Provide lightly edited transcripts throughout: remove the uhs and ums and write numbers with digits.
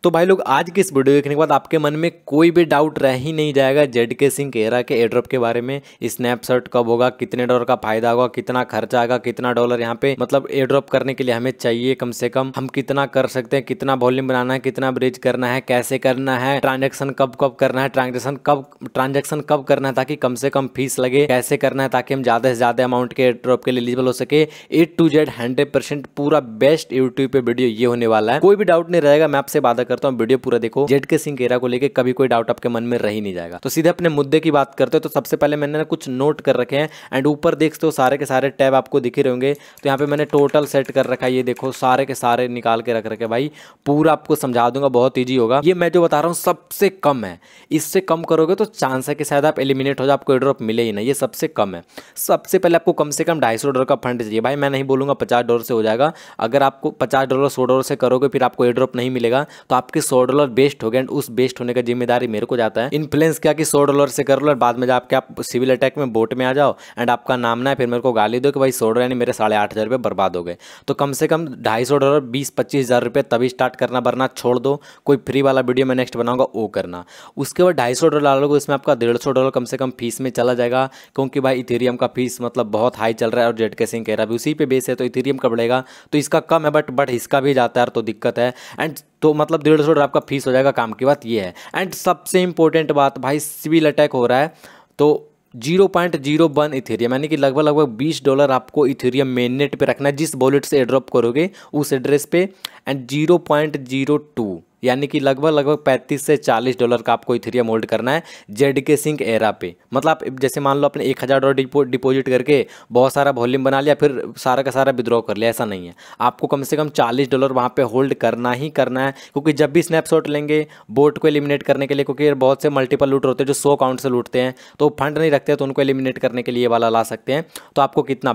तो भाई लोग आज की इस वीडियो देखने के बाद आपके मन में कोई भी डाउट रह ही नहीं जाएगा जेडके सिंह केरा के एयरड्रॉप के बारे में। स्नैपशॉट कब होगा, कितने डॉलर का फायदा होगा, कितना खर्चा आएगा, कितना डॉलर यहाँ पे मतलब एयरड्रॉप करने के लिए हमें चाहिए, कम से कम हम कितना कर सकते हैं, कितना वॉल्यूम बनाना है, कितना ब्रिज करना है, कैसे करना है, ट्रांजेक्शन कब कब करना है, ट्रांजेक्शन कब करना है ताकि कम से कम फीस लगे, कैसे करना है ताकि हम ज़्यादा से ज़्यादा अमाउंट के एयरड्रॉप के लिए एलिजिबल हो सके। A to Z 100% पूरा बेस्ट यूट्यूब पे वीडियो ये होने वाला है, कोई भी डाउट नहीं रहेगा। मैं आपसे वादा करता हूँ वीडियो पूरा देखो, जेडके सिंह केरा को लेके कभी कोई डाउट आपके मन में रह ही नहीं जाएगा। तो सीधे अपने मुद्दे की बात करते हो तो सबसे पहले मैंने ना कुछ नोट कर रखे हैं एंड ऊपर देखते हो सारे के सारे टैब आपको दिख रहे होंगे। तो यहाँ पे मैंने टोटल सेट कर रखा है, ये देखो सारे के सारे निकाल के रख रखे भाई, पूरा आपको समझा दूंगा, बहुत ईजी होगा। ये मैं जो बता रहा हूँ सबसे कम है, इससे कम करोगे तो चांस है कि शायद आप एलिमिनेट हो जाए, आपको एयरड्रॉप मिले ही नहीं। ये सबसे कम है। सबसे पहले आपको कम से कम $250 का फंड चाहिए भाई। मैं नहीं बोलूँगा $50 से हो जाएगा। अगर आपको $50 $100 से करोगे फिर आपको एयरड्रॉप नहीं मिलेगा तो आपके $100 वेस्ट हो गए एंड उस वेस्ट होने का जिम्मेदारी मेरे को जाता है। इन्फ्लुएंस क्या कि $100 से कर लो और बाद में जाके आप सिविल अटैक में बोट में आ जाओ एंड आपका नाम ना है, फिर मेरे को गाली दो कि भाई $100 यानी मेरे $8,500 बर्बाद हो गए। तो कम से कम $250 20-25 हज़ार रुपये तभी स्टार्ट करना, वरना छोड़ दो। कोई फ्री वाला वीडियो मैं नेक्स्ट बनाऊंगा वो करना। उसके बाद $250 डालोगे, उसमें आपका $150 कम से कम फीस में चला जाएगा, क्योंकि भाई इथेरियम का फीस मतलब बहुत हाई चल रहा है और जेडके सिंह केरा भी उसी पे बेस है, तो इथेरियम का बढ़ेगा तो इसका कम है, बट इसका भी जाता है तो दिक्कत है। एंड तो मतलब $150 आपका फीस हो जाएगा। काम की बात ये है। एंड सबसे इंपॉर्टेंट बात भाई, सिविल अटैक हो रहा है तो 0.01 इथेरियम यानी कि लगभग $20 आपको इथेरियम मेननेट पे रखना है जिस वॉलेट से एड्रॉप करोगे उस एड्रेस पे। एंड 0.02 यानी कि लगभग $35 से $40 का आपको इथेरियम होल्ड करना है जेडके सिंह एरा पे। मतलब जैसे मान लो आपने $1,000 डिपॉजिट करके बहुत सारा वॉल्यूम बना लिया, फिर सारा का सारा विड्रॉ कर लिया, ऐसा नहीं है। आपको कम से कम $40 वहाँ पे होल्ड करना ही करना है, क्योंकि जब भी स्नैपशॉट लेंगे बोट को एलिमिनेट करने के लिए, क्योंकि बहुत से मल्टीपल लूट होते हैं जो 100 अकाउंट से लूटते हैं तो फंड नहीं रखते, तो उनको एलिमिनेट करने के लिए वाला ला सकते हैं। तो आपको कितना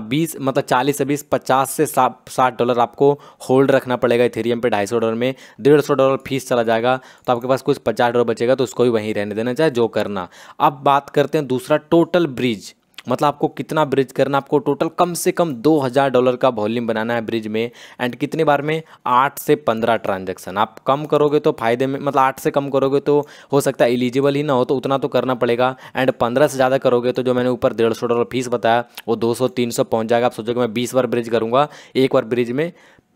40 से 20 $50 से $60 आपको होल्ड रखना पड़ेगा इथेरियम पे $250 में। $150 फीस चला जाएगा तो आपके पास कुछ $50 बचेगा, तो उसको भी वहीं रहने देना, चाहे जो करना। अब बात करते हैं दूसरा, टोटल ब्रिज। मतलब आपको कितना ब्रिज करना, आपको टोटल कम से कम $2,000 का वॉल्यूम बनाना है ब्रिज में। एंड कितनी बार में? 8 से 15 ट्रांजेक्शन। आप कम करोगे तो फायदे में, मतलब 8 से कम करोगे तो हो सकता है एलिजिबल ही ना हो, तो उतना तो करना पड़ेगा। एंड 15 से ज़्यादा करोगे तो जो मैंने ऊपर $150 फीस बताया वो 200-300 पहुँच जाएगा। आप सोचोगे मैं 20 बार ब्रिज करूँगा, एक बार ब्रिज में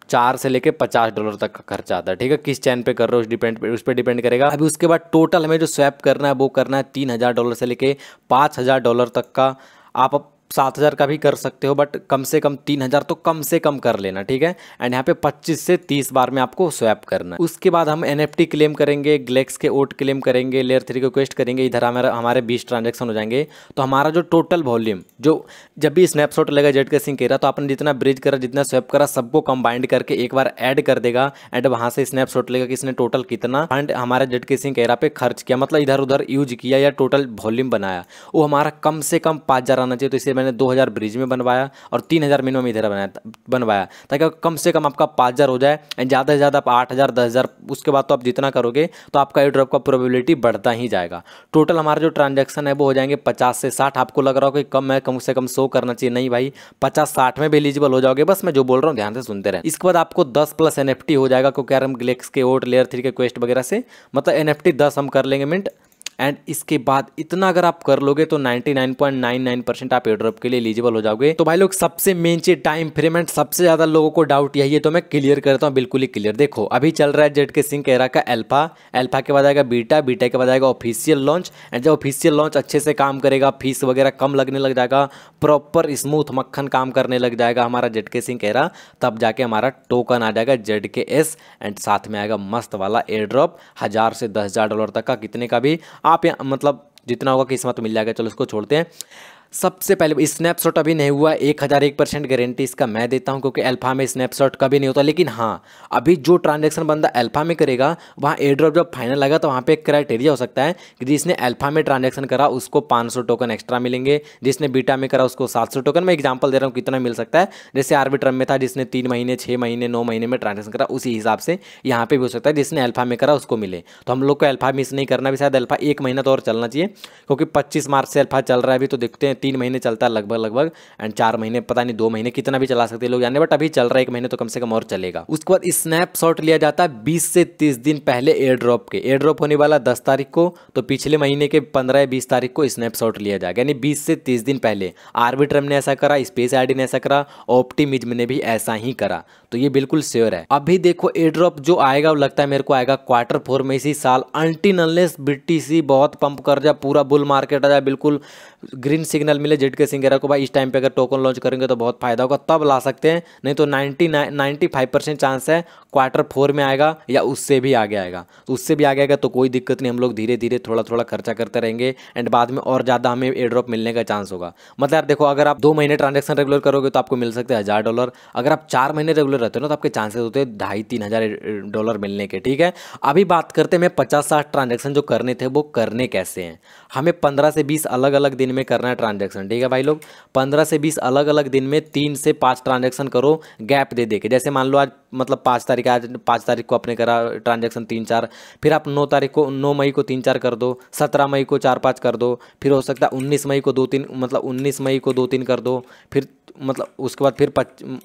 $4 से लेके $50 तक का खर्चा आता है। ठीक है, किस चैन पे कर रहे हो उस पर डिपेंड करेगा। अभी उसके बाद टोटल हमें जो स्वैप करना है वो करना है $3,000 से लेके $5,000 तक का। आप 7,000 का भी कर सकते हो, बट कम से कम 3,000 तो कम से कम कर लेना। ठीक है, एंड यहाँ पे 25 से 30 बार में आपको स्वैप करना है। उसके बाद हम NFT क्लेम करेंगे, ग्लेक्स के ओट क्लेम करेंगे, लेयर 3 को क्वेस्ट करेंगे, इधर हमारे 20 ट्रांजेक्शन हो जाएंगे। तो हमारा जो टोटल वॉल्यूम, जो जब भी स्नैपशॉट लेगा जेडके सिंह केरा तो आपने जितना ब्रिज करा, जितना स्वैप करा, सबको कंबाइंड करके एक बार ऐड कर देगा एंड वहाँ से स्नैपशॉट लेगा कि इसने टोटल कितना फंड हमारे जेडके सिंह केरा पे खर्च किया, मतलब इधर उधर यूज किया या टोटल वॉल्यूम बनाया, वो हमारा कम से कम 5,000 आना चाहिए। तो इसलिए मैंने 2,000 ब्रिज में बनवाया और 3,000 मिनिमम इधर बनवाया ताकि कम से कम आपका 5,000 हो जाए। एंड ज़्यादा से ज़्यादा आप 8,000 10,000, उसके बाद तो आप जितना करोगे तो आपका एयरड्रॉप का प्रोबेबिलिटी बढ़ता ही जाएगा। टोटल हमारा जो ट्रांजैक्शन है वो हो जाएंगे 50 से 60। आपको लग रहा हो कि कम है, कम से कम 100 करना चाहिए, नहीं भाई, 50-60 में भी एलिजिबल हो जाओगे। बस मैं जो बोल रहा हूँ ध्यान से सुनते रहे। इसके बाद आपको 10+ NFT हो जाएगा, क्योंकि यार हम ग्लेक्स के ओट, लेयर 3 के क्वेस्ट वगैरह से, मतलब NFT 10 हम कर लेंगे मिनट। एंड इसके बाद इतना अगर आप कर लोगे तो 99.99% आप एयरड्रॉप के लिए एलिजिबल हो जाओगे। तो भाई लोग सबसे मेन चीज टाइम फ्रेम, एंड सबसे ज्यादा लोगों को डाउट यही है, तो मैं क्लियर करता हूँ, बिल्कुल ही क्लियर। देखो अभी चल रहा है जेडके सिंह केरा का अल्फा के बाद आएगा बीटा के बाद आएगा ऑफिशियल लॉन्च। एंड जब ऑफिशियल लॉन्च अच्छे से काम करेगा, फीस वगैरह कम लगने लग जाएगा, प्रॉपर स्मूथ मक्खन काम करने लग जाएगा हमारा जेडके सिंह केरा, तब जाके हमारा टोकन आ जाएगा JDKS एंड साथ में आएगा मस्त वाला एयरड्रॉप $1,000 से $10,000 तक का, कितने का भी आप मतलब जितना होगा किस्मत मिल जाएगा। चलो उसको छोड़ते हैं। सबसे पहले स्नैपशॉट अभी नहीं हुआ, 1001% गारंटी इसका मैं देता हूं, क्योंकि अल्फा में स्नैपशॉट कभी नहीं होता। लेकिन हाँ, अभी जो ट्रांजैक्शन बंदा अल्फा में करेगा वहाँ एयरड्रॉप जब फाइनल लगा तो वहाँ पे एक क्राइटेरिया हो सकता है कि जिसने अल्फा में ट्रांजैक्शन करा उसको 500 टोकन एक्स्ट्रा मिलेंगे, जिसने बीटा में करा उसको 700 टोकन। मैं एग्जाम्पल दे रहा हूँ कितना मिल सकता है। जैसे आर्बिट्रम में था, जिसने 3 महीने 6 महीने 9 महीने में ट्रांजैक्शन करा, उसी हिसाब से यहाँ पे भी हो सकता है जिसने अल्फा में करा उसको मिले। तो हम लोग को अल्फा मिस नहीं करना भी, शायद अल्फा 1 महीना तो और चलना चाहिए, क्योंकि 25 मार्च से अल्फा चल रहा है अभी, तो देखते हैं 3 महीने चलता है लगभग एंड 4 महीने, पता नहीं 2 महीने, कितना भी चला सकते हैं लोग जाने, बट अभी चल रहा है 1 महीने तो कम से कम और चलेगा। उसके बाद स्नैपशॉट लिया जाता है 20 से 30 दिन पहले एयर ड्रॉप के। एयर ड्रॉप होने वाला 10 तारीख को, तो पिछले महीने के 15 या 20 तारीख को स्नैपशॉट लिया जाएगा, यानी 20 से 30 दिन पहले। आर्बिट्रम ने ऐसा करा, स्पेस आईडी ने ऐसा करा, ऑप्टिमिज्म ने भी ऐसा ही करा, तो ये बिल्कुल श्योर है। अभी देखो एयर ड्रॉप जो आएगा वो लगता है मेरे को आएगा Q4 में इसी साल, अनटिल अनलेस BTC बहुत पंप कर जाए, पूरा बुल मार्केट आ जाए, बिल्कुल ग्रीन सिग्नल मिले जेडके सिंह एरा को, भाई इस टाइम पे अगर टोकन लॉन्च करेंगे तो बहुत फायदा होगा, तब ला सकते हैं, नहीं तो 95% चांस है Q4 में आएगा या उससे भी आगे आएगा। तो उससे भी आगे आएगा तो कोई दिक्कत नहीं, हम लोग धीरे धीरे थोड़ा थोड़ा खर्चा करते रहेंगे एंड बाद में और ज़्यादा हमें एयर ड्रॉप मिलने का चांस होगा। मतलब यार देखो, अगर आप 2 महीने ट्रांजेक्शन रेगुलर करोगे तो आपको मिल सकते हैं $1000, अगर आप 4 महीने रेगुलर रहते हो ना तो आपके चांसेस होते हैं $2500-3000 मिलने के। ठीक है, अभी बात करते हैं मैं 50-60 ट्रांजेक्शन जो करने थे वो करने कैसे हैं। हमें 15 से 20 अलग अलग दिन में करना है ट्रांजेक्शन। ठीक है भाई लोग, 15 से 20 अलग अलग दिन में 3 से 5 ट्रांजेक्शन करो गैप दे के। जैसे मान लो आज मतलब 5 तारीख, आज 5 तारीख को आपने करा ट्रांजेक्शन 3-4, फिर आप 9 तारीख को 9 मई को 3-4 कर दो, 17 मई को 4-5 कर दो, फिर हो सकता है 19 मई को 2-3, मतलब 19 मई को 2-3 कर दो, फिर मतलब उसके बाद फिर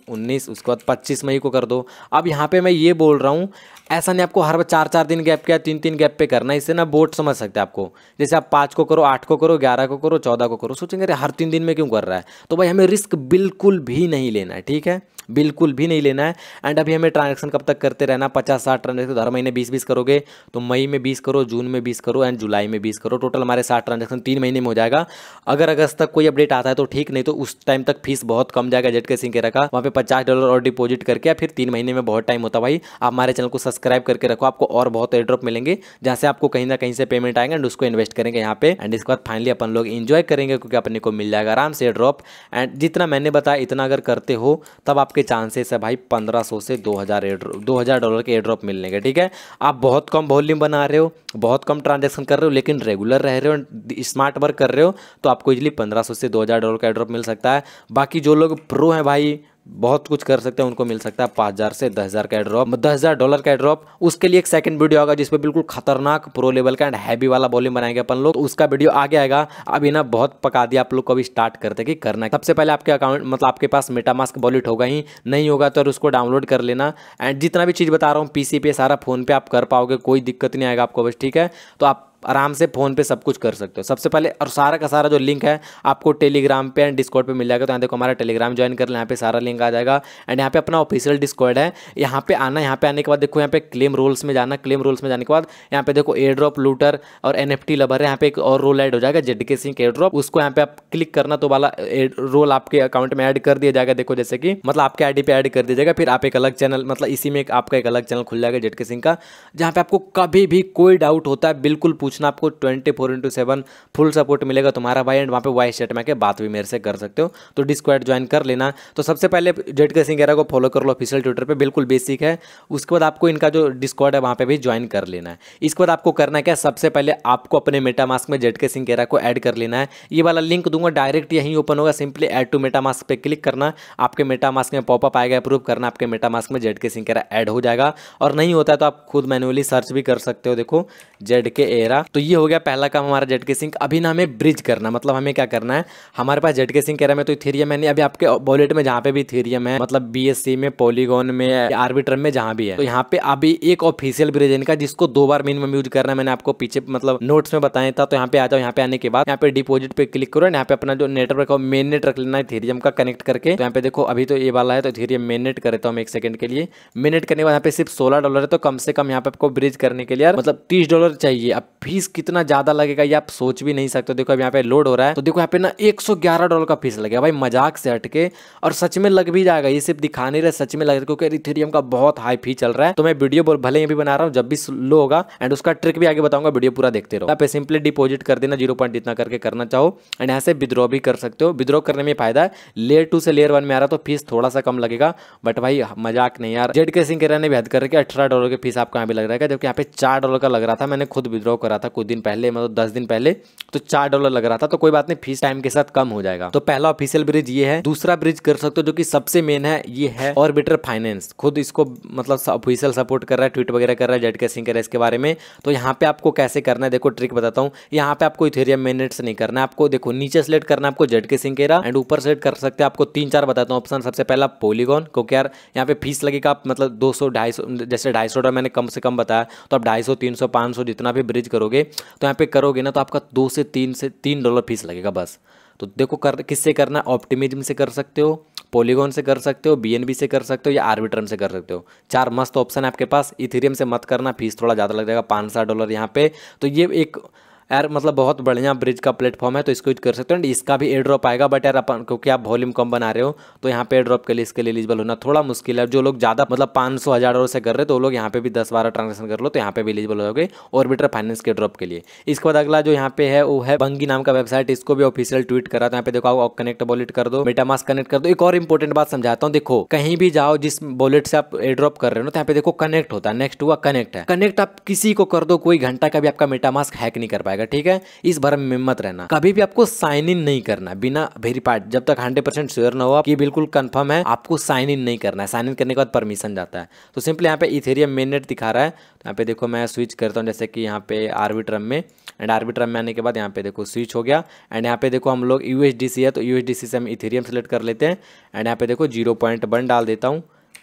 19, उसके बाद 25 मई को कर दो। अब यहाँ पे मैं ये बोल रहा हूँ, ऐसा नहीं आपको हर 4-4 दिन गैप के या 3-3 गैप पे करना है, इससे ना बोट समझ सकते हैं आपको। जैसे आप 5 को करो, 8 को करो, 11 को करो, 14 को करो, सोचेंगे अरे हर 3 दिन में क्यों कर रहा है। तो भाई हमें रिस्क बिल्कुल भी नहीं लेना है, ठीक है, बिल्कुल भी नहीं लेना है। एंड अभी हमें ट्रांजेक्शन कब तक करते रहना, 50-60 ट्रांजेक्शन हर महीने 20-20 करोगे तो मई में 20 करो, जून में 20 करो एंड जुलाई में 20 करो, टोटल हमारे 60 ट्रांजेक्शन 3 महीने में हो जाएगा। अगर अगस्त तक कोई अपडेट आता है तो ठीक, नहीं तो उस टाइम तक फीस बहुत कम जाएगा जेडके सिंह के रखा, वहाँ पे $50 और डिपॉजिट करके, या फिर 3 महीने में बहुत टाइम होता है भाई। आप हमारे चैनल को सब्सक्राइब करके रखो, आपको और बहुत एयर ड्रॉप मिलेंगे जहाँ से आपको कहीं ना कहीं से पेमेंट आएंगे एंड उसको इन्वेस्ट करेंगे यहाँ पे, एंड इसके बाद फाइनली अपन लोग एंजॉय करेंगे क्योंकि अपने को मिल जाएगा आराम से एयर ड्रॉप। एंड जितना मैंने बताया इतना अगर करते हो तब आपके चांसेस है भाई 1500 से $2000 के एयर ड्रॉप मिलने के। ठीक है, आप बहुत कम वॉल्यूम बना रहे हो, बहुत कम ट्रांजेक्शन कर रहे हो, लेकिन रेगुलर रह रहे हो, स्मार्ट वर्क कर रहे हो, तो आपको इजीली 1500 से $2000 का एयर ड्रॉप मिल सकता है। बाकी जो लोग प्रो हैं भाई, बहुत कुछ कर सकते हैं, उनको मिल सकता है 5000 से 10000 का ड्रॉप, $10,000 का ड्रॉप। उसके लिए एक सेकंड वीडियो आएगा जिसपे बिल्कुल खतरनाक प्रो लेवल का एंड हैवी वाला वॉल्यूम बनाएंगे अपन लोग, तो उसका वीडियो आगे आएगा। अभी ना बहुत पका दिया आप लोग को, अभी स्टार्ट करते कि करना है। सबसे पहले आपके अकाउंट मतलब आपके पास मेटामास्क वॉलेट होगा ही, नहीं होगा तो उसको डाउनलोड कर लेना। एंड जितना भी चीज़ बता रहा हूँ पीसी पे सारा फोन पे आप कर पाओगे, कोई दिक्कत नहीं आएगा आपको बस। ठीक है, तो आप आराम से फ़ोन पे सब कुछ कर सकते हो। सबसे पहले और सारा का सारा जो लिंक है आपको टेलीग्राम पे एंड डिस्कॉर्ड पे मिल जाएगा। तो यहाँ देखो हमारा टेलीग्राम ज्वाइन कर लें, यहाँ पे सारा लिंक आ जाएगा। एंड यहाँ पे अपना ऑफिशियल डिस्कॉर्ड है, यहाँ पे आना। यहाँ पे आने के बाद देखो यहाँ पे क्लेम रोल्स में जाना, क्लेम रोल्स में जाने के बाद यहाँ पे देखो एयर ड्रॉप लूटर और NFT लवर है, यहाँ पे एक और रोल ऐड हो जाएगा जेडके सिंह एयर ड्रॉप, उसको यहाँ पे आप क्लिक करना तो वाला रोल आपके अकाउंट में ऐड कर दिया जाएगा। देखो जैसे कि मतलब आपके आईडी पे ऐड कर दिया जाएगा, फिर आप एक अलग चैनल मतलब इसी में आपका एक अलग चैनल खुल जाएगा जेडके सिंह का, जहाँ पे आपको कभी भी कोई डाउट होता है बिल्कुल पूछना, आपको 24/7 फुल सपोर्ट मिलेगा तुम्हारा भाई। एंड वहाँ पे वॉइस चैट में आके बात भी मेरे से कर सकते हो, तो डिस्कॉर्ड ज्वाइन कर लेना। तो सबसे पहले जेडके सिंह एरा को फॉलो कर लो ऑफिशियल ट्विटर पे, बिल्कुल बेसिक है। उसके बाद आपको इनका जो डिस्कॉर्ड है वहाँ पे भी ज्वाइन कर लेना है। इसके बाद आपको करना है क्या, सबसे पहले आपको अपने मेटामास्क में जेडके सिंह एरा को ऐड कर लेना है। ये वाला लिंक दूंगा डायरेक्ट यहीं ओपन होगा, सिंपली ऐड टू मेटामास्क पे क्लिक करना, आपके मेटामास्क में पॉपअप आएगा, अप्रूव करना, आपके मेटामास्क में जेडके सिंह एरा ऐड हो जाएगा। और नहीं होता है तो आप खुद मैन्युअली सर्च भी कर सकते हो, देखो जेडके एरा। तो ये हो गया पहला काम हमारा जेडके सिंह। अभी ना हमें ब्रिज करना, मतलब हमें क्या करना है, हमारे पास जेडके सिंह एरा में तो इथेरियम है नहीं, अभी आपके वॉलेट में जहाँ पे भी इथेरियम है, मतलब BSC में, पॉलीगॉन में, आर्बिट्रम में, जहाँ भी है, तो यहाँ पे अभी एक ऑफिशियल ब्रिज इनका जिसको 2 बार मिनिमम यूज करना है। मैंने आपको पीछे मतलब नोट्स में बताया था। तो यहाँ पे आ जाओ, यहाँ पे आने के बाद यहाँ पे डिपॉजिट पे क्लिक करो, यहाँ पे अपना जो नेटवर्क है मेन नेट रख लेना है इथेरियम का कनेक्ट करके। तो यहाँ पे देखो अभी तो ये वाला है, तो इथेरियम मेन नेट कर देता हूँ 1 सेकंड के लिए। मेन नेट करने के बाद यहाँ पे सिर्फ $16 है, तो कम से कम यहाँ पे आपको ब्रिज करने के लिए मतलब $30 चाहिए। अब फीस कितना ज्यादा लगेगा ये आप सोच भी नहीं सकते। देखो अब यहाँ पे लोड हो रहा है, तो देखो यहाँ पे ना $111 का फीस लगेगा भाई, मजाक से हटके, और सच में लग भी जाएगा। ये सिर्फ दिखा नहीं रहे, सच में लग रहा है, क्योंकि इथेरियम का बहुत हाई फी चल रहा है। तो मैं वीडियो भले ही भी बना रहा हूँ, जब भी लो होगा एंड उसका ट्रिक भी आगे बताऊंगा, वीडियो पूरा देखते रहो। यहाँ पे सिंपली डिपॉजिट कर देना 0 पॉइंट जितना करके करना चाहो, एंड यहाँ से विद्रॉ भी कर सकते हो। विद्रॉ करने में फायदा है, लेयर 2 से लेयर 1 में आ रहा तो फीस थोड़ा सा कम लगेगा, बट भाई मजाक नहीं यार, जेडके सिंह एरा ने भी हद करके $18 की फीस आपको यहाँ पे लग रहा है, जबकि यहाँ पे $4 का लग रहा था, मैंने खुद विद्रॉ करा रहा था कुछ दिन पहले, मतलब 10 दिन पहले, तो $4 लग रहा था। तो कोई बात नहीं, फीस टाइम के साथ कम हो जाएगा। तो पहला ऑफिशियल ब्रिज ये है। दूसरा ब्रिज कर सकते हो जो कि सबसे मेन है, ये है ऑर्बिटर फाइनेंस। खुद इसको मतलब ऑफिशियल सपोर्ट कर रहा है, ट्वीट वगैरह कर रहा है जेडके सिंह इसके बारे में। तो यहाँ पे आपको कैसे करना है, देखो ट्रिक बताता हूँ। यहाँ पे आपको इथेरियम मेननेट से नहीं करना है, आपको देखो नीचे सेलेक्ट करना है आपको जेडके सिंह एंड ऊपर सेलेक्ट कर सकते हैं। आपको 3-4 बताता हूँ ऑप्शन। सबसे पहला पॉलीगॉन, क्योंकि यार यहाँ पे फीस लगेगा आप मतलब 200-250, जैसे $250 मैंने कम से कम बताया, तो आप 250, 300, 500 जितना भी ब्रिज करोगे तो यहाँ पे करोगे ना, तो आपका $2 से $3 फीस लगेगा बस। तो देखो किससे करना है, ऑप्टिमिज्म से कर सकते हो, पॉलीगॉन से कर सकते हो, बीएनबी से कर सकते हो, या आर्बिट्रम से कर सकते हो। 4 मस्त ऑप्शन है आपके पास। इथेरियम से मत करना, फीस थोड़ा ज़्यादा लग जाएगा, $5-7 यहाँ पे। तो ये एक यार मतलब बहुत बढ़िया ब्रिज का प्लेटफॉर्म है, तो इसको यूज कर सकते हो। इसका भी एयर ड्रॉप आएगा, बट यार अपन क्योंकि आप वॉल्यूम कम बना रहे हो तो यहाँ पे एयर ड्रॉप के लिए इसके लिए एलिजिबल होना थोड़ा मुश्किल है। जो लोग ज़्यादा मतलब $500-1000 से कर रहे तो वो लोग यहाँ पे भी 10-12 ट्रांजेक्शन कर लो तो यहाँ पे भी एलिजिबल हो गए ऑर्बिटर फाइनेंस के ड्रॉप के लिए। इसके बाद अगला जो यहाँ पे है वो है बंगी नाम का वेबसाइट। इसको भी ऑफिशियल ट्वीट करा, तो यहाँ पे देखो कनेक्ट वॉलेट कर दो, मेटामास्क कनेक्ट कर दो। एक और इंपॉर्टेंट बात समझाता हूँ, देखो कहीं भी जाओ जिस वॉलेट से आप एयर ड्रॉप कर रहे हो तो यहाँ पे देखो कनेक्ट होता है, नेक्स्ट हुआ कनेक्ट है। कनेक्ट आप किसी को कर दो, कोई घंटा का भी आपका मेटामास्क हैक नहीं कर पाएगा, ठीक है। इस भरम में मत रहना। कभी भी आपको साइन इन नहीं करना बिना वेरीफाइड, जब तक 100% श्योर ना हो कि बिल्कुल कंफर्म है, आपको साइन इन नहीं करना है। साइन इन करने के बाद परमिशन जाता है। तो सिंपली यहाँ पे इथेरियम मेननेट दिखा रहा है, तो यहाँ पे देखो मैं स्विच करता हूँ, जैसे कि यहाँ पे आर्बिट्रम में, एंड आर्बिट्रम में आने के बाद यहाँ पे देखो स्विच हो गया। एंड यहाँ पे देखो हम लोग यूएसडीसी है, तो यूएसडीसी से हम इथेरियम सेलेक्ट कर लेते हैं। एंड यहाँ पे देखो 0.1 डाल देता हूँ।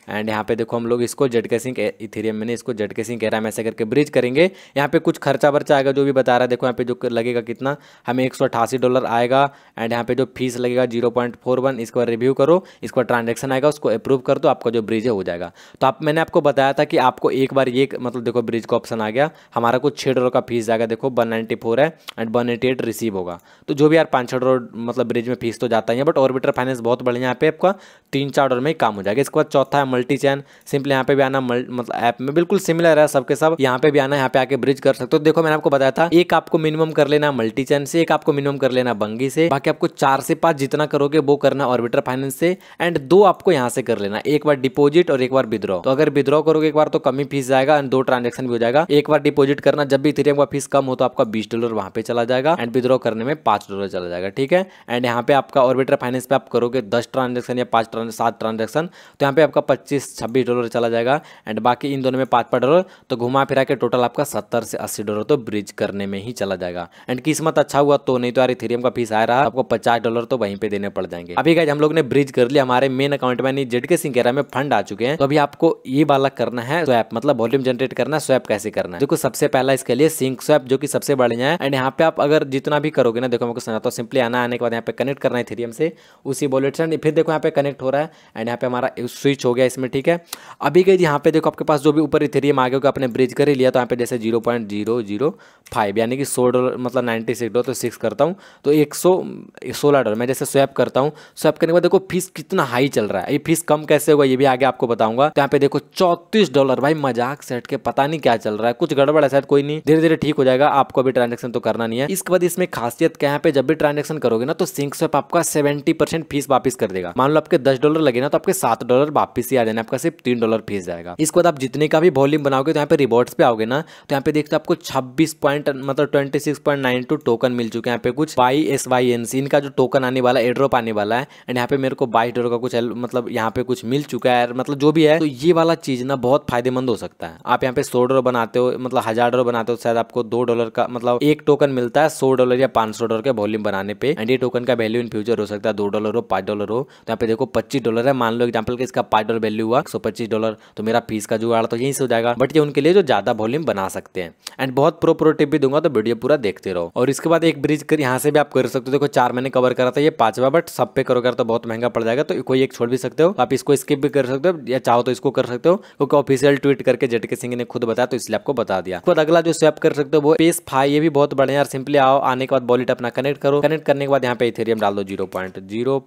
एंड यहाँ पे देखो हम लोग इसको जेडके सिंह इथेरियम में इसको जेडके सिंह कह रहा है, ऐसे करके ब्रिज करेंगे। यहाँ पे कुछ खर्चा वर्चा आएगा जो भी बता रहा है, देखो यहाँ पे जो लगेगा कितना, हमें $188 आएगा। एंड यहाँ पे जो फीस लगेगा 0.41। इसके बाद रिव्यू करो, इसके बाद ट्रांजेक्शन आएगा, उसको अप्रूव कर दो, आपका जो ब्रिज है हो जाएगा। तो मैंने आपको बताया था कि आपको एक बार ये मतलब देखो ब्रिज का ऑप्शन आ गया, हमारा कुछ $6 का फीस जाएगा, देखो 194 है एंड 188 रिसीव होगा। तो जो भी यार $5-6 मतलब ब्रिज में फीस तो जाता ही है, बट ऑर्बिटर फाइनेंस बहुत बढ़िया, यहाँ पे आपका $3-4 में ही काम हो जाएगा। इसके बाद चौथा है मल्टी चैन। सिंपली यहाँ पे भी आना, मतलब ऐप में बिल्कुल सिमिलर है सबके सब, यहाँ पे भी आना, यहाँ पे आके ब्रिज कर सकते हो। देखो मैंने आपको बताया था, एक आपको मिनिमम कर लेना मल्टी चैन से, एक आपको मिनिमम कर लेना बंगी से, बाकी आपको 4 से 5 जितना करोगे वो करना ऑर्बिटर फाइनेंस से, एंड 2 आपको यहाँ से कर लेना, एक बार डिपोजिट और एक बार विद्रॉ। तो अगर विद्रॉ करोगे एक बार तो कम ही फीस जाएगा एंड 2 ट्रांजेक्शन भी हो जाएगा। एक बार डिपोजिट करना, जब भी इथेरियम का फीस कम हो तो आपका $20 वहाँ पे चला जाएगा, एंड विद्रॉ करने में $5 चला जाएगा, ठीक है। एंड यहाँ पे आपका ऑर्बिटर फाइनेंस पे आप करोगे 10 ट्रांजेक्शन या 7 ट्रांजेक्शन, तो यहाँ पे आपका $25-26 चला जाएगा, एंड बाकी इन दोनों में $5 तो घुमा फिरा के टोटल आपका $70 से $80 तो ब्रिज करने में ही चला जाएगा। एंड किस्मत अच्छा हुआ तो, नहीं तो यार इथेरियम का फीस आ रहा आपको $50 तो वहीं पे देने पड़ जाएंगे। अभी गाइस हम लोग ने ब्रिज कर लिया, हमारे मेन अकाउंट में जेडके सिंह में फंड आ चुके हैं। तो अभी आपको ये वाला करना है स्वैप, मतलब वॉल्यूम जनरेट करना है। स्वैप कैसे करना है, देखो सबसे पहला इसके लिए सिंक स्वैप जो कि सबसे बढ़िया है। एंड यहाँ पे आप अगर जितना भी करोगे ना, देखो मैं समझाता हूँ, सिंपली आने के बाद यहाँ पे कनेक्ट करना है इथेरियम से उसी वॉलेट से, फिर देखो यहाँ पे कनेक्ट हो रहा है एंड यहाँ पे हमारा स्विच हो गया इसमें, ठीक है। अभी गई यहाँ पे देखो आपके पास जो भी ऊपर इथेरियम आ गया कि आपने ब्रिज कर ही लिया, तो यहाँ पे जैसे 0.005 यानी कि $100 मतलब $96 तो 6 करता हूँ तो $116 मैं जैसे स्वैप करता हूँ। स्वैप करने के बाद देखो फीस कितना हाई चल रहा है, ये फीस कम कैसे होगा ये भी आगे आपको बताऊंगा। तो यहाँ पे देखो $34, भाई मजाक सेट के, पता नहीं क्या चल रहा है, कुछ गड़बड़ है शायद, कोई नहीं धीरे धीरे ठीक हो जाएगा, आपको अभी ट्रांजेक्शन तो करना नहीं है। इसके बाद इसमें खासियत क्या है, पे जब भी ट्रांजेक्शन करोगे ना तो सिंक स्वैप आपका 70% फीस वापस कर देगा। मान लो आपके $10 लगे ना तो आपके $7 वापस ही आ जाना, आपका सिर्फ $3 फीस जाएगा। इसके बाद आप जितने का भी वॉल्यूम बनाओगे तो यहाँ पे रिवॉर्ड्स पे आओगे ना, तो यहाँ पे देखते आपको 26.92 टोकन मिल चुके हैं। यहाँ पे कुछ YSYNC इनका जो टोकन आने वाला है, एयरड्रॉप आने वाला है, एंड यहाँ पे मेरे को $22 का कुछ मतलब यहाँ पे कुछ मिल चुका है, मतलब जो भी है। तो ये वाला चीज ना बहुत फायदेमंद हो सकता है। आप यहाँ पे $100 बनाते हो, मतलब $1000 बनाते हो, शायद आपको $2 का मतलब एक टोकन मिलता है $100 या $500 के वॉल्यूम बनाने पे, एंड ये टोकन का वैल्यू इन फ्यूचर हो सकता है $2 हो, $5 हो। तो यहाँ पे देखो $25 है, मान लो एग्जाम्पल के इसका $5 वैल्यू हुआ $125, तो मेरा फीस का जुगाड़ तो यहीं से हो जाएगा। बट ये उनके लिए जो ज्यादा वॉल्यूम बना सकते हैं। एंड बहुत प्रो टिप भी दूंगा, तो वीडियो पूरा देखते रहो। और इसके बाद एक ब्रिज कर यहाँ से भी आप कर सकते हो, देखो 4 मैंने कवर करा था, ये 5वां, बट सब पे करोगे तो बहुत महंगा पड़ जाएगा, तो कोई एक छोड़ भी सकते हो, आप इसको स्किप भी कर सकते हो या चाहो तो इसको कर सकते हो, क्योंकि ऑफिशियल ट्वीट करके जेडके सिंह ने खुद बताया तो इसलिए आपको बता दिया। तो अगला जो स्वैप कर सकते हो वो PaySphy, ये भी बहुत बढ़िया यार। सिंपली आओ, आने के बाद वॉलेट अपना कनेक्ट करो, कनेक्ट करने के बाद यहाँ पे इथेरियम डाल दो 0.0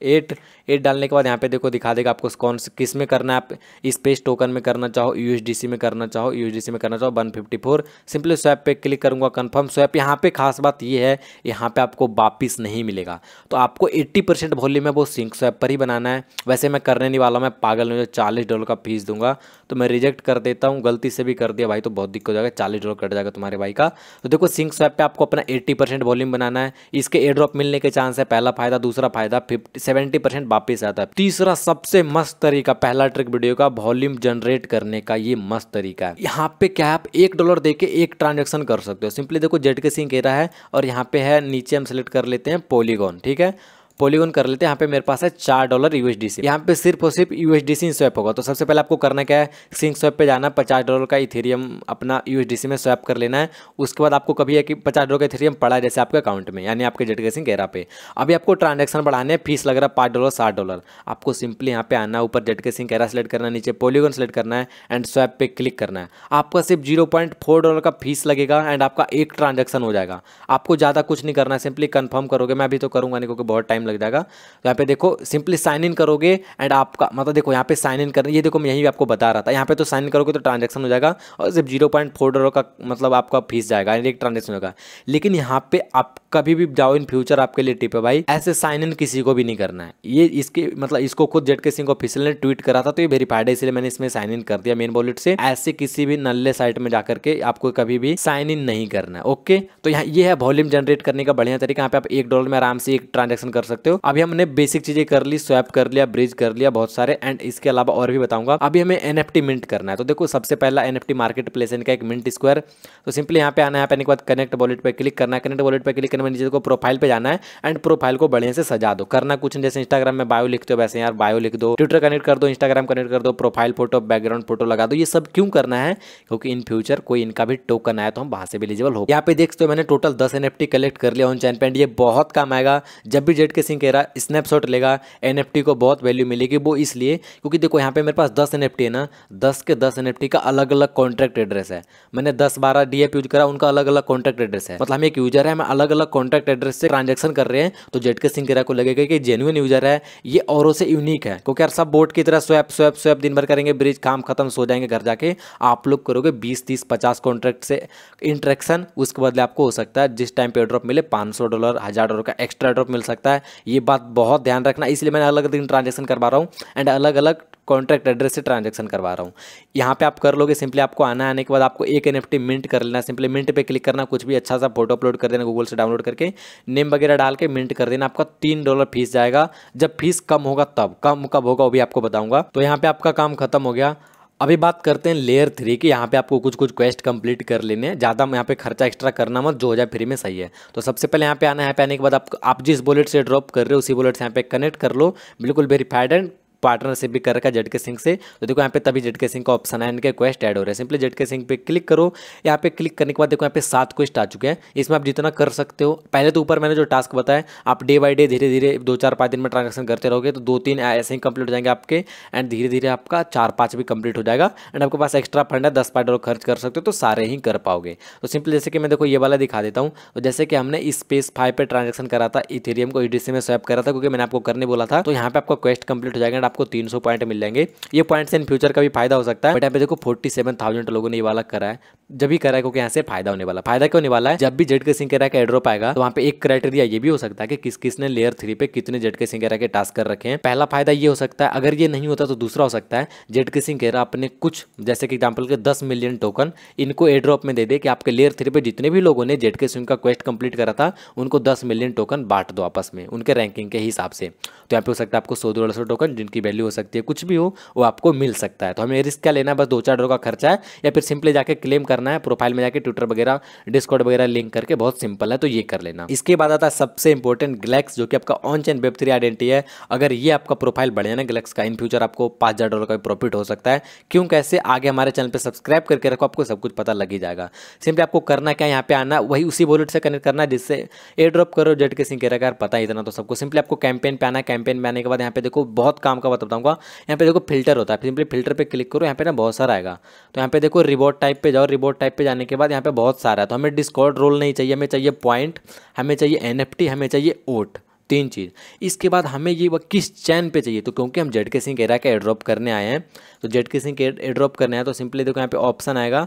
एट डालने के बाद यहाँ पे देखो दिखा देगा आपको कौन से किस में करना है। आप स्पेस टोकन में करना चाहो, यूएसडीसी में करना चाहो, यूएसडीसी में करना चाहो 154, सिंपली स्वैप पे क्लिक करूँगा, कंफर्म स्वैप। यहाँ पे खास बात ये है, यहाँ पे आपको वापिस नहीं मिलेगा, तो आपको 80% वॉल्यूम है वो सिंक स्वैप पर ही बनाना है। वैसे मैं करने नहीं वाला, मैं पागल नहीं, $40 का फीस दूंगा, तो मैं रिजेक्ट कर देता हूँ। गलती से भी कर दिया भाई तो बहुत दिक्कत हो जाएगा, $40 कट जाएगा तुम्हारे भाई का। तो देखो सिंक स्वैप पे आपको अपना 80% वॉल्यूम बनाना है, इसके एयर ड्रॉप मिलने के चांस है, पहला फायदा। दूसरा फायदा 70% वापिस आता है। तीसरा सबसे मस्त तरीका, पहला ट्रिक वीडियो का वॉल्यूम जनरेट करने का, ये मस्त तरीका है। यहाँ पे क्या है, आप $1 देके एक ट्रांजेक्शन कर सकते हो। सिंपली देखो जेड सिंक एरा है और यहाँ पे है, नीचे हम सेलेक्ट कर लेते हैं पॉलीगॉन, ठीक है, पॉलीगॉन कर लेते हैं। यहाँ पे मेरे पास है $4 USDC, यहाँ पे सिर्फ और सिर्फ USDC स्वैप होगा। तो सबसे पहले आपको करना क्या है, सिंक स्वैप पे जाना, $50 का इथेरियम अपना USDC में स्वैप कर लेना है। उसके बाद आपको कभी है कि $50 का इथेरियम पड़ा है जैसे आपके अकाउंट में, यानी आपके जेड सिंक एरा पे। अभी आपको ट्रांजेक्शन बढ़ाने, फीस लग रहा है $5 $60। आपको सिंपली यहाँ पे आना, ऊपर जेड सिंक एरा सेलेक्ट करना है, नीचे पॉलीगॉन सेलेक्ट करना है एंड स्वैप पे क्लिक करना है। आपका सिर्फ $0.4 का फीस लगेगा एंड आपका एक ट्रांजेक्शन हो जाएगा। आपको ज़्यादा कुछ नहीं करना है, सिंपली कन्फर्म करोगे। मैं अभी तो करूँगा नहीं क्योंकि बहुत टाइम लग जाएगा। तो यहाँ पे देखो सिंपली साइन इन करोगे एंड आपका मतलब देखो यहाँ पे साइन इन करना, ये देखो मैं यही आपको बता रहा था, यहाँ पे तो साइन इन करोगे तो ट्रांजैक्शन हो जाएगा और सिर्फ $0.4 का मतलब आपका फीस जाएगा, एक ट्रांजैक्शन होगा। लेकिन यहाँ पे आप कभी भी जाओ इन फ्यूचर, आपके लिए टिप है भाई, ऐसे साइन इन किसी को भी नहीं करना है। ये इसके मतलब इसको खुद जेड सिंह ऑफिशियल ने ट्वीट करा था, तो ये वेरीफाइड है, इसलिए मैंने इसमें साइन इन कर दिया मेन वॉलेट से। ऐसे किसी भी नल्ले साइट में जाकर के आपको कभी भी साइन इन नहीं करना है। ओके, तो यहाँ ये है वॉल्यूम जनरेट करने का बढ़िया तरीका। यहाँ पे आप $1 में आराम से एक ट्रांजेक्शन कर सकते हो। अभी हमने बेसिक चीजें कर ली, स्वैप कर लिया, ब्रिज कर लिया बहुत सारे, एंड इसके अलावा और भी बताऊंगा। अभी हमें NFT मिंट करना है। तो देखो सबसे पहला NFT मार्केट प्लेस इनका एक मिंट स्क्वायर। तो सिंपली यहाँ पे आना है, यहाँ पे आने के बाद कनेक्ट वॉलेट पे क्लिक करना है। कनेक्ट वॉलेट पे क्लिक करने में नीचे को प्रोफाइल पे जाना है एंड प्रोफाइल को बढ़िया से सजा दो। करना कुछ नहीं, जैसे इंस्टाग्राम में बायो लिखते हो वैसे यार बायो लिख दो, ट्विटर कनेक्ट कर दो, इंस्टाग्राम कनेक्ट कर दो, प्रोफाइल फोटो बैकग्राउंड फोटो लगा दो। ये सब क्यों करना है, क्योंकि इन फ्यूचर कोई इनका भी टोकन आया तो हम वहां से भी एलिजिबल हो। यहाँ पे देखते हो मैंने टोटल 10 NFT कलेक्ट कर लिया ऑन चैन पे। ये बहुत काम आएगा जब भी जेड सिंह कह रहा स्नैपशॉट लेगा, NFT को बहुत वैल्यू मिलेगी। वो इसलिए क्योंकि देखो यहाँ पे मेरे पास 10 NFT है ना, 10 के 10 NFT का अलग अलग कॉन्ट्रैक्ट एड्रेस है। मैंने 10-12 DApp यूज करा, उनका अलग अलग कॉन्ट्रैक्ट एड्रेस है। मतलब हम एक यूजर है, हम अलग अलग कॉन्ट्रैक्ट एड्रेस से ट्रांजेक्शन कर रहे हैं, तो जेड सिंह को लगेगा कि जेन्युइन यूजर है, ये औरों से यूनिक है। क्योंकि यार सब बोट की तरह स्वैप स्वैप स्वैप दिन भर करेंगे, ब्रिज काम खत्म, सो जाएंगे घर जाके। आप लोग करोगे 20, 30, 50 कॉन्ट्रैक्ट से इंटरेक्शन, उसके बदले आपको हो सकता है जिस टाइम पे ड्रॉप मिले $500 $1000 का एक्स्ट्रा ड्रॉप मिल सकता है। ये बात बहुत ध्यान रखना, इसलिए मैंने अलग अलग दिन ट्रांजेक्शन करवा रहा हूँ एंड अलग अलग कॉन्ट्रैक्ट एड्रेस से ट्रांजेक्शन करवा रहा हूँ। यहाँ पे आप कर लोगे, सिंपली आपको आने के बाद आपको एक NFT मिंट कर लेना। सिंपली मिंट पे क्लिक करना, कुछ भी अच्छा सा फोटो अपलोड कर देना गूगल से डाउनलोड करके, नेम वगैरह डाल के मिंट कर देना। आपका $3 फीस जाएगा। जब फीस कम होगा तब, कम कब होगा वो भी आपको बताऊंगा। तो यहाँ पे आपका काम खत्म हो गया। अभी बात करते हैं लेयर 3 की। यहाँ पे आपको कुछ कुछ क्वेस्ट कंप्लीट कर लेने हैं, ज़्यादा यहाँ पे खर्चा एक्स्ट्रा करना मत, जो हो जाए फ्री में सही है। तो सबसे पहले यहाँ पे आना है, यहाँ पे आने के बाद आप जिस वॉलेट से ड्रॉप कर रहे हो उसी वॉलेट से यहाँ पे कनेक्ट कर लो, बिल्कुल वेरीफाइड एंड पार्टनरशिप भी कर रखा है जेड सिंह से। तो देखो यहाँ पे तभी जेड सिंह का ऑप्शन है, इनके क्वेस्ट ऐड हो रहे हैं। सिंपली जेड सिंह पे क्लिक करो। यहाँ पे क्लिक करने के बाद देखो यहाँ पे 7 क्वेस्ट आ चुके हैं, इसमें आप जितना कर सकते हो। पहले तो ऊपर मैंने जो टास्क बताया, आप डे बाय डे धीरे धीरे 2-4-5 दिन में ट्रांजेक्शन करते रहोगे तो 2-3 ऐसे ही कंप्लीट हो जाएंगे आपके, एंड धीरे धीरे आपका 4-5 भी कंप्लीट हो जाएगा। एंड आपके पास एक्स्ट्रा फंड है, $10-5 खर्च कर सकते हो तो सारे ही कर पाओगे। तो सिंपली जैसे कि मैं देखो ये वाला दिखा देता हूँ। तो जैसे कि हमने स्पेस 5 पे ट्रांजेक्शन करा था, इथेरियम को EDC में स्वैप करा था, क्योंकि मैंने आपको करने बोला था। तो यहाँ पे आपका क्वेस्ट कंप्लीट हो जाएगा एंड आपको 300 पॉइंट मिल जाएंगे। ये पॉइंट से इन फ्यूचर का भी फायदा हो सकता है। बट यहाँ पे देखो 47,000 लोगों ने ये वाला करा है, जब भी करा है क्योंकि यहाँ से फायदा होने वाला। फायदा क्यों होने वाला है, जब भी जेड सिंह का एड्रॉप आएगा तो वहाँ पे एक क्राइटेरिया ये भी हो सकता है कि किस किसने लेयर 3 पे कितने जेड सिंह के टास्क कर रखे हैं। पहला फायदा ये हो सकता है। अगर ये नहीं होता तो दूसरा हो सकता है, जेड सिंह अपने कुछ जैसे कि एग्जाम्पल के 10 मिलियन टोकन इनको एड्रॉप में दे दे कि आपके लेयर 3 पे जितने भी लोगों ने जेड सिंह का क्वेस्ट कंप्लीट करा था उनको 10 मिलियन टोकन बांट दो आपस में उनके रैंकिंग के हिसाब से। तो यहाँ पे हो सकता है आपको 100-150 टोकन जिनकी वैल्यू हो सकती है कुछ भी हो, वो आपको मिल सकता है। तो हमें रिस्क क्या लेना है, बस $2-4 का खर्चा है, या फिर सिंपली जाके क्लेम करना है, प्रोफाइल में जाके ट्विटर वगैरह डिस्कॉर्ड वगैरह लिंक करके, बहुत सिंपल है। तो ये कर लेना। इसके बाद आता है सबसे इंपॉर्टेंट ग्लैक्स, जो कि आपका ऑन चेन वेब3 आइडेंटिटी है। अगर ये आपका प्रोफाइल बढ़िया ना ग्लैक्स का, इन फ्यूचर आपको $5,000 का भी प्रॉफिट हो सकता है। क्यों कैसे, आगे हमारे चैनल पर सब्सक्राइब करके रखो, आपको सब कुछ पता लग ही जाएगा। सिंपली आपको करना क्या, यहाँ पे आना, वही उसी वॉलेट से कनेक्ट करना जिससे एयर ड्रॉप करो जेड सिंह कह रहा है, पता है इतना तो सबको। सिंपली आपको कैंपेन पे आना है। कैंपेन में आने के बाद यहाँ पे देखो बहुत काम का बताऊंगा। यहाँ पे देखो फिल्टर होता है, सिंपली फिल्टर पे क्लिक करो, यहाँ पे ना बहुत सारा आएगा। तो यहाँ पे देखो रिवॉर्ड टाइप पे जाओ। रिवॉर्ड टाइप पे जाने के बाद यहाँ पे बहुत सारा है। तो हमें डिस्कॉर्ड रोल नहीं चाहिए, हमें चाहिए पॉइंट, हमें चाहिए NFT, हमें चाहिए ओट। तीन चीज़। इसके बाद हमें ये वो किस चैन पे चाहिए, तो क्योंकि हम जेड के सिंक एरा का एयरड्रॉप करने आए हैं, तो जेड के सिंक एयरड्रॉप करने आए तो सिंपली देखो यहाँ पे ऑप्शन आएगा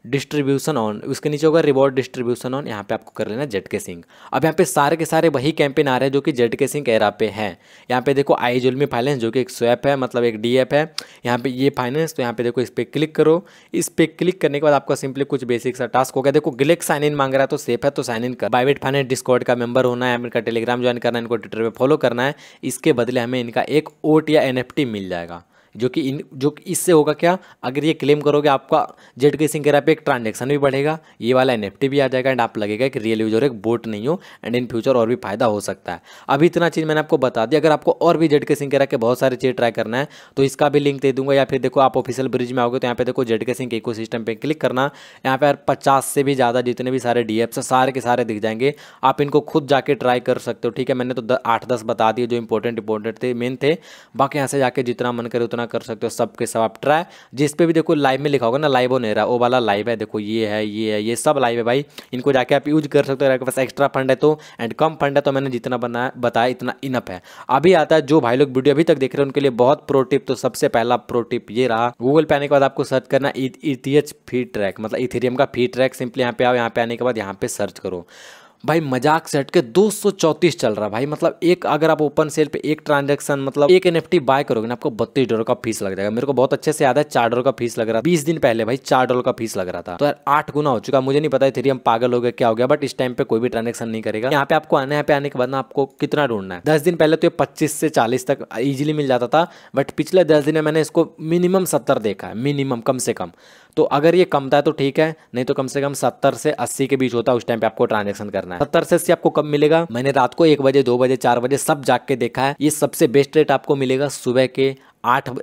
डिस्ट्रीब्यूशन ऑन, उसके नीचे होगा रिवॉर्ड डिस्ट्रीब्यूशन ऑन, यहाँ पे आपको कर लेना जेड के सिंक। अब यहाँ पे सारे के सारे वही कैंपेन आ रहे हैं जो कि जेड के सिंक एरा पे हैं। यहाँ पे देखो आई जुल्मी फाइनेंस जो कि एक स्वैप है, मतलब एक डीएफ है, यहाँ पे ये फाइनेंस, तो यहाँ पे देखो इस पर क्लिक करो। इस पर क्लिक करने के बाद आपका सिंपली कुछ बेसिक सा टास्क हो गया। देखो गिलेक्ट साइन इन मांग रहा है तो सेफ है, तो साइन इन कर। बाइबिट फाइनेंस डिस्कॉर्ड का मेंबर होना है, इनका टेलीग्राम ज्वाइन करना है, इनको ट्विटर पर फॉलो करना है। इसके बदले हमें इनका एक ओट या एनएफटी मिल जाएगा, जो कि इससे होगा क्या, अगर ये क्लेम करोगे आपका जेड के सिंक एरा पे एक ट्रांजेक्शन भी बढ़ेगा, ये वाला एनएफटी भी आ जाएगा, एंड आप लगेगा कि रियल यूजर एक बोट नहीं हो, एंड इन फ्यूचर और भी फायदा हो सकता है। अभी इतना चीज़ मैंने आपको बता दिया। अगर आपको और भी जेड के सिंक एरा के बहुत सारे चीज़ ट्राई करना है तो इसका भी लिंक दे दूंगा, या फिर देखो आप ऑफिशियल ब्रिज में आओगे तो यहाँ पे देखो जेड के सिंक इकोसिस्टम पे क्लिक करना। यहाँ पे 50 से भी ज़्यादा जितने भी सारे डीएप्स सारे के सारे दिख जाएंगे, आप इनको खुद जाके ट्राई कर सकते हो। ठीक है, मैंने तो 8-10 बता दिए जो इंपॉर्टेंट थे, मेन थे। बाकी यहाँ से जाके जितना मन करे उतना कर सकते हो, सबके सब आप ट्राई। जिस पे भी देखो लाइव में लिखा होगा ना, लाइव हो नहीं रहा, वो वाला लाइव है। देखो ये है, ये सब लाइव है भाई, इनको जाके आप यूज कर सकते हो। आपके पास एक्स्ट्रा फंड है तो, एंड कम फंड है तो मैंने जितना बताया इतना इनफ है। अभी आता है जो भाई लोग वीडियो अभी तक देख रहे हैं उनके लिए बहुत प्रो टिप। तो सबसे पहला प्रो टिप ये रहा, गूगल पे आने के बाद आपको सर्च करना ETH फी ट्रैक, मतलब इथेरियम का फी ट्रैक। सिंपली यहाँ पे आओ, यहाँ पे आने के बाद यहाँ पे सर्च करो। भाई मजाक सेट के 234 चल रहा भाई, मतलब एक अगर आप ओपन सेल पे एक ट्रांजैक्शन मतलब एक एनएफटी बाय करोगे ना, आपको $32 का फीस लग जाएगा। मेरे को बहुत अच्छे से याद है, $4 का फीस लग रहा था 20 दिन पहले भाई, $4 का फीस लग रहा था। तो यार 8 गुना हो चुका। मुझे नहीं पता इथेरियम पागल हो गया क्या हो गया, बट इस टाइम पे कोई भी ट्रांजेक्शन नहीं करेगा। यहाँ पे आपको आना है, यहाँ पे आने के बाद ना आपको कितना ढूंढना है, 10 दिन पहले तो ये 25 से 40 तक ईजिली मिल जाता था, बट पिछले 10 दिन में मैंने इसको मिनिमम 70 देखा है, मिनिमम कम से कम। तो अगर ये कमता है तो ठीक है, नहीं तो कम से कम 70 से 80 के बीच होता है, उस टाइम पे आपको ट्रांजैक्शन करना है। 70 से 80 आपको कब मिलेगा, मैंने रात को 1 बजे 2 बजे 4 बजे सब जाग के देखा है। ये सबसे बेस्ट रेट आपको मिलेगा सुबह के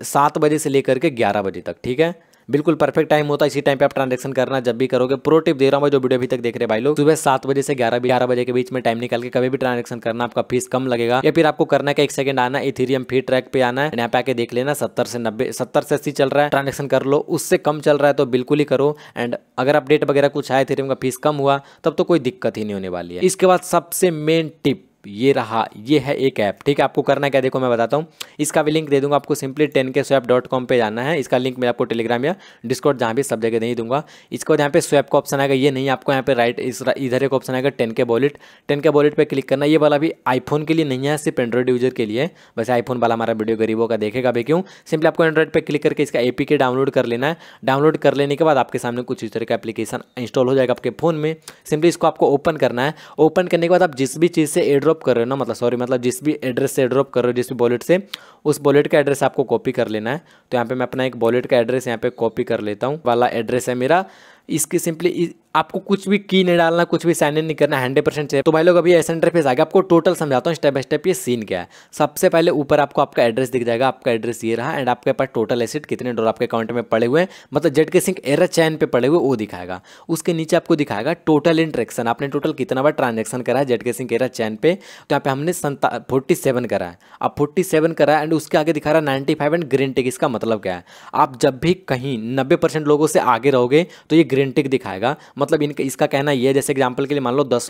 7 बजे से लेकर के 11 बजे तक। ठीक है, बिल्कुल परफेक्ट टाइम होता है, इसी टाइम पे आप ट्रांजैक्शन करना जब भी करोगे। प्रो टिप दे रहा हूँ जो वीडियो अभी तक देख रहे हैं भाई लोग, सुबह 7 बजे से 11 बजे के बीच में टाइम निकाल के कभी भी ट्रांजैक्शन करना, आपका फीस कम लगेगा। या फिर आपको करना है कि 1 सेकंड आना, इथेरियम फी ट्रैक पे आना है, यहाँ पे आके देख लेना 70 से 90 70 से 80 चल रहा है, ट्रांजैक्शन कर लो। उससे कम चल रहा है तो बिल्कुल ही करो, एंड अगर अपडेट वगैरह कुछ आया, इथेरियम का फीस कम हुआ, तब तो कोई दिक्कत ही नहीं होने वाली है। इसके बाद सबसे मेन टिप ये रहा, ये है एक ऐप। ठीक है, आपको करना क्या, देखो मैं बताता हूँ, इसका भी लिंक दे दूंगा आपको। सिंपली 10kswap.com पे जाना है। इसका लिंक मैं आपको टेलीग्राम या डिस्कॉर्ड जहाँ भी सब जगह नहीं दूंगा। इसको यहाँ पे स्वैप का ऑप्शन आएगा, ये नहीं, आपको यहाँ पे राइट इधर एक ऑप्शन आएगा 10K वॉलेट। 10K वॉलेट पे क्लिक करना। ये वाला भी आईफोन के लिए नहीं है, सिर्फ एंड्रॉइड यूजर के लिए। वैसे आईफोन वाला हमारा वीडियो गरीबों का देखेगा भी क्यों। सिंपली आपको एंड्रॉइड पे क्लिक करके इसका APK डाउनलोड कर लेना है। डाउनलोड कर लेने के बाद आपके सामने कुछ इस तरह का एप्लीकेशन इंस्टॉल हो जाएगा आपके फोन में। सिंपली इसको आपको ओपन करना है। ओपन करने के बाद आप जिस भी चीज़ से एयर ड्रॉप कर रहे हो ना, मतलब जिस भी एड्रेस से ड्रॉप कर रहे हो, जिस भी वॉलेट से, उस वॉलेट का एड्रेस आपको कॉपी कर लेना है। तो यहाँ पे मैं अपना एक वॉलेट का एड्रेस यहाँ पे कॉपी कर लेता हूँ। वाला एड्रेस है मेरा। इसकी सिंपली आपको कुछ भी की नहीं डालना, कुछ भी साइन इन नहीं करना, 100% सेफ। तो भाई लोग अभी ऐसा इंटरफेस आ गया, आपको टोटल समझाता हूँ स्टेप बाय स्टेप ये सीन क्या है। सबसे पहले ऊपर आपको आपका एड्रेस दिख जाएगा, आपका एड्रेस ये रहा, एंड आपके पास टोटल एसेट कितने डॉलर आपके अकाउंट में पड़े हुए हैं, मतलब जेड के सिंक एरा चैन पे पड़े हुए वो दिखाएगा। उसके नीचे आपको दिखाएगा टोटल इंट्रैक्शन, आपने टोटल कितना बार ट्रांजेक्शन करा है जेड के सिंक एरा चैन पे। तो यहाँ पे हमने 47 करा है, अब 47 करा है, एंड उसके आगे दिखा रहा है 95 एंड ग्रीन टिक। इसका मतलब क्या है, आप जब भी कहीं 90% लोगों से आगे रहोगे तो ये ग्रीन टिक दिखाएगा। मतलब इसका कहना ये है, जैसे एग्जांपल के लिए मान लो 10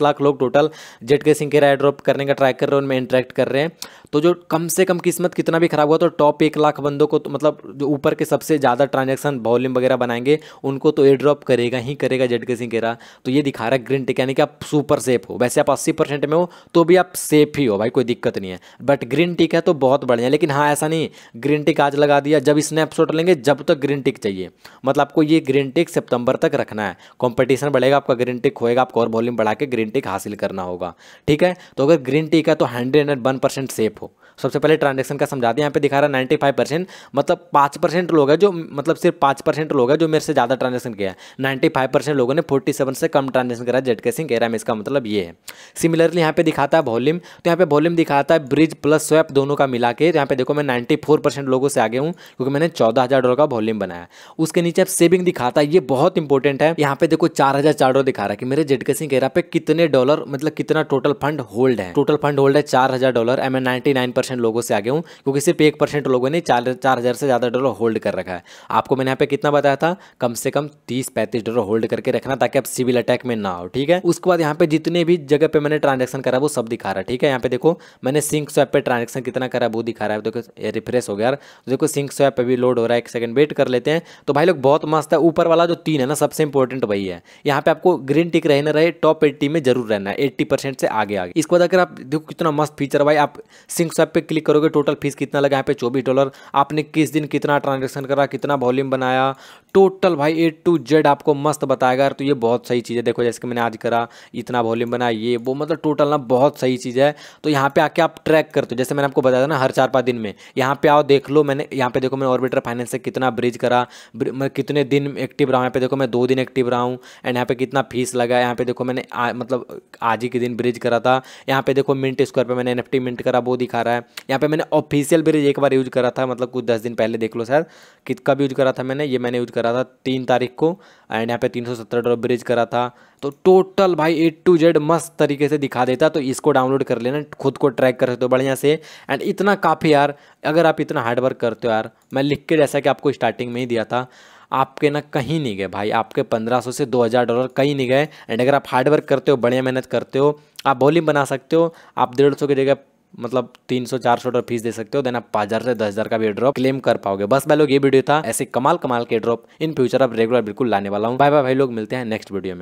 लाख लोग टोटल जेड के सिंक एरा ड्रॉप करने का ट्राई कर रहे हैं, उनमें इंटरेक्ट कर रहे हैं। तो जो कम से कम किस्मत कितना भी खराब हुआ तो टॉप 1 लाख बंदों को, तो मतलब जो ऊपर के सबसे ज़्यादा ट्रांजैक्शन वॉल्यूम वगैरह बनाएंगे उनको तो एयर ड्रॉप करेगा ही करेगा जेड के सिंक एरा। तो ये दिखा रहा है ग्रीन टिक, यानी कि आप सुपर सेफ हो। वैसे आप 80% में हो तो भी आप सेफ ही हो भाई, कोई दिक्कत नहीं है, बट ग्रीन टिक है तो बहुत बढ़िया। लेकिन हाँ, ऐसा नहीं ग्रीन टिक आज लगा दिया, जब स्नैपशॉट लेंगे जब तक ग्रीन टिक चाहिए। मतलब आपको ये ग्रीन टिक सितंबर तक रखना है। कंपटीशन बढ़ेगा, आपका ग्रीन टिक होएगा, आपको और वॉल्यूम बढ़ा के ग्रीन टिक हासिल करना होगा। ठीक है, तो अगर ग्रीन टिक है तो 101% सेफ हो। सबसे पहले ट्रांजैक्शन का समझा दिया, यहाँ पे दिखा रहा है 95%, मतलब 5% लोग हैं जो, मतलब सिर्फ 5% लोग हैं जो मेरे से ज़्यादा ट्रांजैक्शन किया है। 95% लोगों ने 47 से कम ट्रांजैक्शन करा जेड के सिंक एरा में। इसका मतलब ये है। सिमिलरली यहाँ पे दिखाता है वॉल्यूम, तो यहाँ पे वॉल्यूम दिखाता है ब्रिज प्लस स्वैप दोनों का मिला के। तो यहाँ पे देखो मैं 94% लोगों से आगे हूँ क्योंकि मैंने $14,000 का वॉल्यूम बनाया। उसके नीचे सेविंग दिखाता है, ये बहुत इंपॉर्टेंट है। है। यहाँ पे देखो $4004 दिखा रहा है कि मेरे जेडके सिंह एरा पे कितने डॉलर मतलब कितना टोटल फंड होल्ड है। टोटल फंड होल्ड है $4000। मैं 99% लोगों से आगे हूँ क्योंकि सिर्फ 1% लोगों ने 4000 से ज्यादा डॉलर होल्ड कर रखा है। आपको मैंने यहाँ पे कितना बताया था, कम से कम $30-35 होल्ड करके रखना ताकि आप सिविल अटैक में ना हो, ठीक है। उसके बाद यहाँ पे जितने भी जगह पे मैंने ट्रांजेक्शन करा वो सब दिखा रहा है, ठीक है। यहाँ पे देखो मैंने सिंक स्वैप पे ट्रांजेक्शन कितना करा वो दिखा रहा है। देखो ये रिफ्रेश हो गया यार, देखो सिंक स्वैप पे भी लोड हो रहा है। एक सेकंड वेट कर लेते हैं। तो भाई लोग बहुत मस्त है। ऊपर वाला जो 3 है ना, सबसे इंपॉर्टेंट वही है। यहाँ पे आपको ग्रीन टिक रहे ना रहे, टॉप 80 में जरूर रहना है, 80% से आगे आगे। इसके बाद अगर आप देखो कितना मस्त फीचर भाई, आप सिंक स्वैप पे क्लिक करोगे, टोटल फीस कितना लगा यहाँ पे $24। आपने किस दिन कितना ट्रांजेक्शन करा, कितना वॉल्यूम बनाया, टोटल भाई A to Z आपको मस्त बताएगा यार। तो ये बहुत सही चीज़ है। देखो जैसे कि मैंने आज करा, इतना वॉल्यूम बनाया, ये वो मतलब टोटल ना बहुत सही चीज़ है। तो यहाँ पे आके आप ट्रैक करते हो, जैसे मैंने आपको बताया था ना हर 4-5 दिन में। यहाँ पे आओ देख लो, मैंने यहाँ पे देखो मैंने ऑर्बिटर फाइनेंस से कितना ब्रिज करा, मैं कितने दिन एक्टिव रहा। यहाँ पे देखो मैं 2 दिन एक्टिव रहा हूँ एंड यहाँ पे कितना फीस लगा। यहाँ पे देखो मैंने मतलब आज ही के दिन ब्रिज करा था। यहाँ पे देखो मिंट स्क्वायर पे मैंने NFT मिंट करा वो दिखा रहा है। यहाँ पे मैंने ऑफिशियल ब्रिज एक बार यूज करा था, मतलब कुछ 10 दिन पहले, देख लो शायद कब यूज करा था मैंने। ये मैंने यूज करा था 3 तारीख को एंड यहाँ पे $370 ब्रिज करा था। तो टोटल भाई A to Z मस्त तरीके से दिखा देता। तो इसको डाउनलोड कर लेना, खुद को ट्रैक कर सकते हो बढ़िया से। एंड इतना काफ़ी यार, अगर आप इतना हार्डवर्क करते हो यार, मैं लिख के जैसा कि आपको स्टार्टिंग में ही दिया था, आपके ना कहीं नहीं गए भाई, आपके $1500 से $2000 कहीं नहीं गए। एंड अगर आप हार्डवर्क करते हो, बढ़िया मेहनत करते हो, आप वॉल्यूम बना सकते हो। आप 150 की जगह मतलब $300-400 फीस दे सकते हो, देन आप 5000 से 10,000 का भी ड्रॉप क्लेम कर पाओगे। बस भाई लोग ये वीडियो था, ऐसे कमाल के ड्रॉप इन फ्यूचर अब रेगुलर बिल्कुल लाने वाला हूँ। बाय बाय भाई लोग, मिलते हैं नेक्स्ट वीडियो में।